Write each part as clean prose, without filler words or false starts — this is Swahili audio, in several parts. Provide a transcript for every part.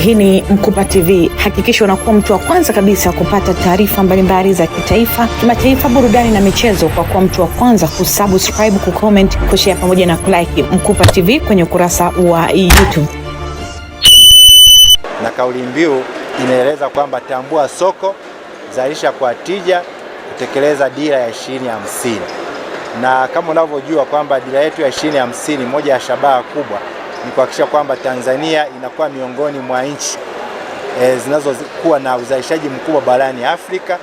Hii ni Mkupa TV. Hakikisha unakuwa mtu wa kwanza kabisa kupata taarifa mbalimbali za kitaifa, kimataifa, burudani na michezo kwa kuwa mtu wa kwanza kusubscribe, kucomment, kushare pamoja na kulike Mkupa TV kwenye ukurasa wa YouTube. Na kauli mbiu inaeleza kwamba tambua soko, zalisha kwa tija, kutekeleza dira ya 2050. Na kama unavyojua kwamba dira yetu ya 2050, moja ya shabaha kubwa ni kuhakikisha kwamba Tanzania inakuwa miongoni mwa nchi zinazokuwa na uzalishaji mkubwa barani Afrika,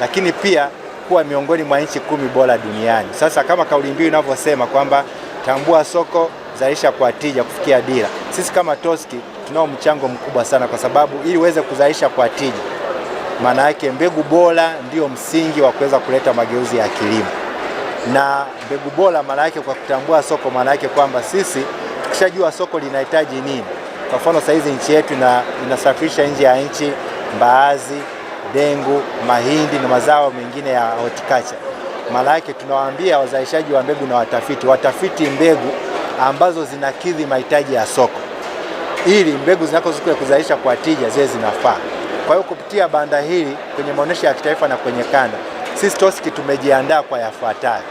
lakini pia kuwa miongoni mwa nchi 10 bora duniani. Sasa kama kauli mbiu inavyosema kwamba tambua soko, zalisha kwa tija, kufikia dira, sisi kama TOSCI tunao mchango mkubwa sana, kwa sababu ili uweze kuzalisha kwa tija, maana yake mbegu bora ndio msingi wa kuweza kuleta mageuzi ya kilimo. Na mbegu bora maana yake, kwa kutambua soko, maana yake kwamba sisi tukishajua soko linahitaji nini. Kwa mfano sasa hizi nchi yetu inasafirisha nje ya nchi mbaazi, dengu, mahindi na mazao mengine ya horticulture. Maana yake tunawaambia wazalishaji wa mbegu na watafiti mbegu ambazo zinakidhi mahitaji ya soko, ili mbegu zinazokuja kuzalisha kwa tija ziwe zinafaa. Kwa hiyo kupitia banda hili kwenye maonesho ya kitaifa na kwenye kanda, sisi TOSCI tumejiandaa kwa yafuatayo.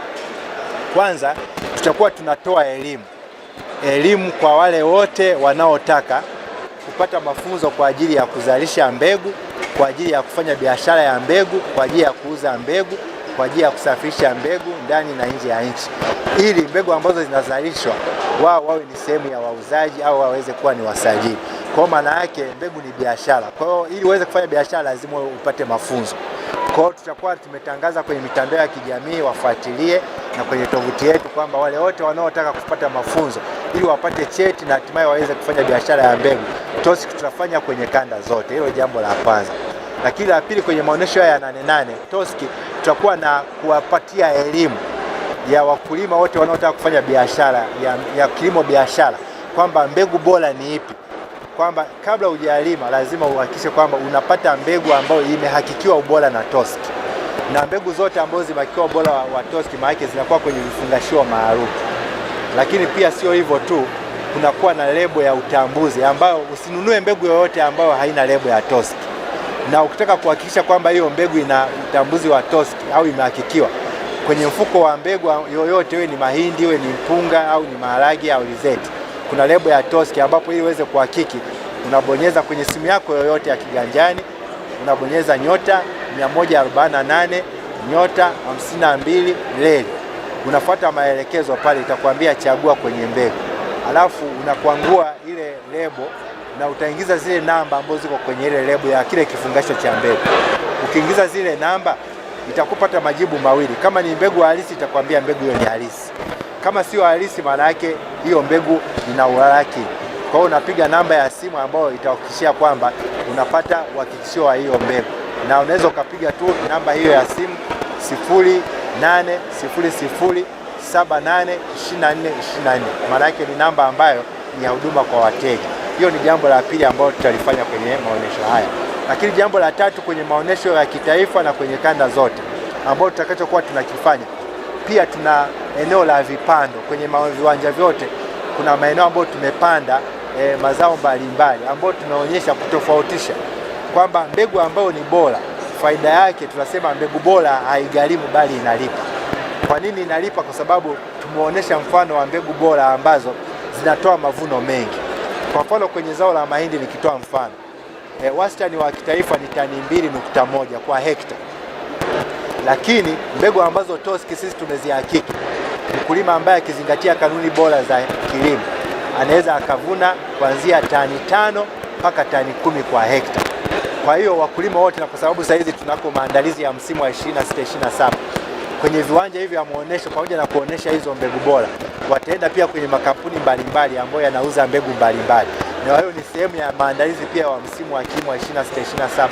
Kwanza, tutakuwa tunatoa elimu kwa wale wote wanaotaka kupata mafunzo kwa ajili ya kuzalisha mbegu, kwa ajili ya kufanya biashara ya mbegu, kwa ajili ya kuuza mbegu, kwa ajili ya kusafirisha mbegu ndani na nje ya nchi, ili mbegu ambazo zinazalishwa wao wawe ni sehemu ya wauzaji au waweze kuwa ni wasajili. Kwa maana yake mbegu ni biashara. Kwa hiyo ili uweze kufanya biashara lazima upate mafunzo. Kwa hiyo tutakuwa tumetangaza kwenye mitandao ya kijamii, wafuatilie, na kwenye tovuti yetu kwamba wale wote wanaotaka kupata mafunzo ili wapate cheti na hatimaye waweze kufanya biashara ya mbegu, TOSCI tutafanya kwenye kanda zote. Hilo jambo la kwanza. Lakini la pili, kwenye maonesho ya 88 TOSCI tutakuwa na kuwapatia elimu ya wakulima wote wanaotaka kufanya biashara ya kilimo biashara, kwamba mbegu bora ni ipi, kwamba kabla hujalima lazima uhakikishe kwamba unapata mbegu ambayo imehakikiwa ubora na TOSCI. Na mbegu zote ambazo zimehakikiwa ubora wa TOSCI maana yake zinakuwa kwenye vifungashio maalum. Lakini pia sio hivyo tu, kunakuwa na lebo ya utambuzi, ambayo usinunue mbegu yoyote ambayo haina lebo ya TOSCI. Na ukitaka kuhakikisha kwamba hiyo mbegu ina utambuzi wa TOSCI au imehakikiwa, kwenye mfuko wa mbegu yoyote, iwe ni mahindi, iwe ni mpunga au ni maharage au alizeti, kuna lebo ya TOSCI, ambapo ili uweze kuhakiki unabonyeza kwenye simu yako yoyote ya kiganjani, unabonyeza nyota 148 nyota 52 reli, unafuata maelekezo pale, itakwambia chagua kwenye mbegu, alafu unakwangua ile lebo na utaingiza zile namba ambazo ziko kwenye ile lebo ya kile kifungasho cha mbegu. Ukiingiza zile namba itakupata majibu mawili. Kama ni mbegu halisi itakwambia mbegu hiyo ni halisi, kama sio halisi maana yake hiyo mbegu ina uhalaki. Kwa hiyo unapiga namba ya simu ambayo itahakikishia kwamba unapata uhakikisho wa hiyo mbegu, na unaweza ukapiga tu namba hiyo ya simu 0800782424, maana yake ni namba ambayo ni ya huduma kwa wateja. Hiyo ni jambo la pili ambalo tutalifanya kwenye maonesho haya. Lakini jambo la tatu, kwenye maonesho ya kitaifa na kwenye kanda zote ambao tutakachokuwa tunakifanya, pia tuna eneo la vipando. Kwenye viwanja vyote kuna maeneo ambayo tumepanda mazao mbalimbali, ambayo tunaonyesha kutofautisha kwamba mbegu ambayo ni bora, faida yake tunasema mbegu bora haigharimu bali inalipa. Kwa nini inalipa? Kwa sababu tumeonyesha mfano wa mbegu bora ambazo zinatoa mavuno mengi. Kwa mfano kwenye zao la mahindi nikitoa mfano, wastani wa kitaifa ni tani 2.1 kwa hekta. Lakini mbegu ambazo TOSCI sisi tumezihakiki, mkulima ambaye akizingatia kanuni bora za kilimo anaweza akavuna kuanzia tani 5 mpaka tani 10 kwa hekta. Kwa hiyo wakulima wote, na kwa sababu sasa hizi tunako maandalizi ya msimu wa 26-27, kwenye viwanja hivi vya maonesho, pamoja na kuonesha hizo mbegu bora, wataenda pia kwenye makampuni mbalimbali ambayo yanauza mbegu mbalimbali, na hiyo ni sehemu ya maandalizi pia wa msimu wa kilimo wa 26-27,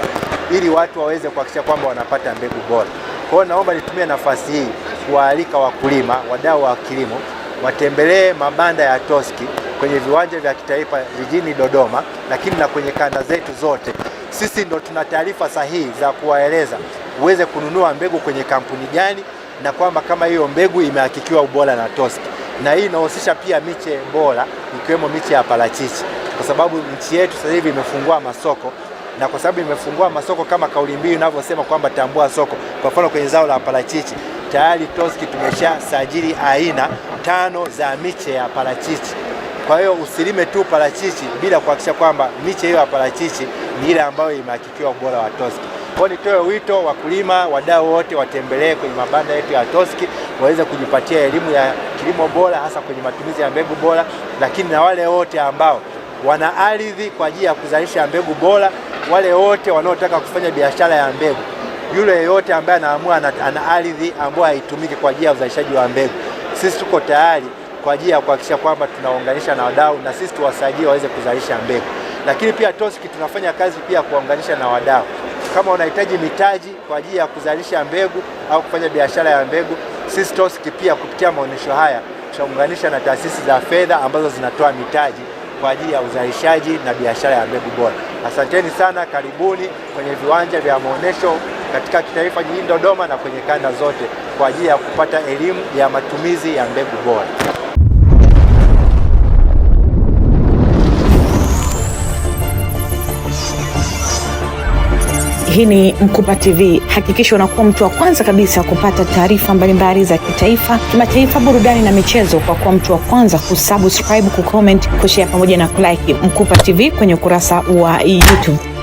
ili watu waweze kuhakikisha kwamba wanapata mbegu bora. Kwa hiyo naomba nitumie nafasi hii kuwaalika wakulima, wadau wa kilimo, watembelee mabanda ya TOSCI kwenye viwanja vya kitaifa jijini Dodoma, lakini na kwenye kanda zetu zote. Sisi ndo tuna taarifa sahihi za kuwaeleza uweze kununua mbegu kwenye kampuni gani, na kwamba kama hiyo mbegu imehakikiwa ubora na TOSCI. Na hii inahusisha pia miche bora, ikiwemo miche ya parachichi. kwa sababu nchi yetu sasa hivi imefungua masoko, na kwa sababu imefungua masoko kama kauli mbiu inavyosema kwamba tambua soko. Kwa mfano kwenye zao la parachichi tayari TOSCI tumesha sajili aina 5 za miche ya parachichi. Kwa hiyo usilime tu parachichi bila kuhakikisha kwamba miche hiyo ya parachichi ni ile ambayo imehakikiwa ubora wa TOSCI. Kwa hiyo nitoe wito wakulima, wadau wote watembelee kwenye mabanda yetu ya TOSCI waweze kujipatia elimu ya kilimo bora, hasa kwenye matumizi ya mbegu bora, lakini na wale wote ambao wana ardhi kwa ajili ya kuzalisha mbegu bora, wale wote wanaotaka kufanya biashara ya mbegu, yule yeyote ambaye anaamua ana ardhi ambayo haitumiki kwa ajili ya uzalishaji wa mbegu, sisi tuko tayari kwa ajili ya kuhakikisha kwamba tunaunganisha na wadau na sisi tuwasaidie waweze kuzalisha mbegu. Lakini pia TOSCI tunafanya kazi pia kuunganisha na wadau. Kama unahitaji mitaji kwa ajili ya kuzalisha mbegu au kufanya biashara ya mbegu, sisi TOSCI pia kupitia maonyesho haya tutaunganisha na taasisi za fedha ambazo zinatoa mitaji kwa ajili ya uzalishaji na biashara ya mbegu bora. Asanteni sana, karibuni kwenye viwanja vya maonyesho katika kitaifa jijini Dodoma na kwenye kanda zote kwa ajili ya kupata elimu ya matumizi ya mbegu bora. Hii ni Mkupa TV. Hakikisha unakuwa mtu wa kwanza kabisa kupata taarifa mbalimbali za kitaifa, kimataifa, burudani na michezo kwa kuwa mtu wa kwanza kusubscribe, kucomment, kushare pamoja na kulike Mkupa TV kwenye ukurasa wa YouTube.